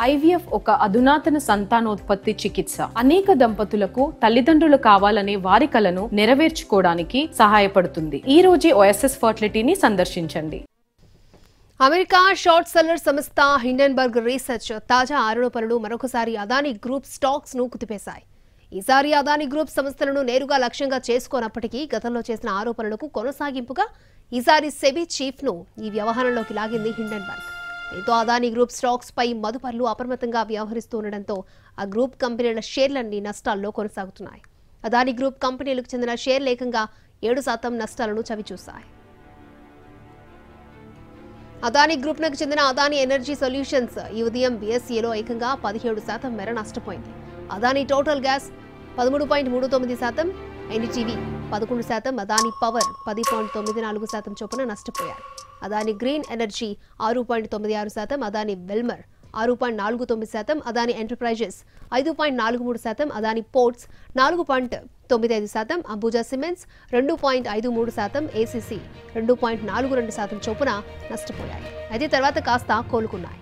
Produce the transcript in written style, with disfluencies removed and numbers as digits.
IVF ఒక అధునాతన సంతానోత్పత్తి చికిత్స. అనేక దంపతులకు తల్లిదండ్రులు కావాలనే వారి కలను నెరవేర్చుకోవడానికి సహాయపడుతుంది. ఈ రోజే ఓఎస్ఎస్ ఫర్టిలిటీని సందర్శించండి. అమెరికా షార్ట్ సెల్లర్ సంస్థ హిండెన్బర్గ్ రీసెర్చ్ తాజా ఆరోపణలు మరొకసారి అదానీ గ్రూప్ స్టాక్స్ ను కుదిపేశాయి. ఈసారి అదానీ గ్రూప్ సంస్థలను నేరుగా లక్ష్యంగా చేసుకోనప్పటికీ గతంలో చేసిన ఆరోపణలకు కొనసాగింపుగా ఈసారి సెబీ చీఫ్ ను ఈ వ్యవహారంలోకి లాగింది హిండెన్బర్గ్. దీంతో అదానీ గ్రూప్ స్టాక్స్ పై మదుపర్లు అప్రమత్తంగా వ్యవహరిస్తుండటంతో ఆ గ్రూప్ కంపెనీల షేర్లన్నీ నష్టాల్లో కొనసాగుతున్నాయి. అదానీ గ్రూప్ కంపెనీలకు చెందిన షేర్లు ఏకంగా 7% నష్టాలను చవిచూశాయి. అదానీ గ్రూప్నకు చెందిన అదానీ ఎనర్జీ సొల్యూషన్స్ ఈ ఉదయం బీఎస్ఈలో ఏకంగా 17% మేర నష్టపోయింది. Adani Total Gas 13.39%, NDTV 11%, Adani Power 10.94% చొప్పున నష్టపోయారు. Adani Green Energy 6.96%, Adani Wilmar 6.49%, Adani Enterprises 5.43%, Adani Ports 4.95%, Ambuja Cements 2.53%, ACC 2.42% చొప్పున నష్టపోయాయి. అయితే తర్వాత కాస్త కోలుకున్నాయి.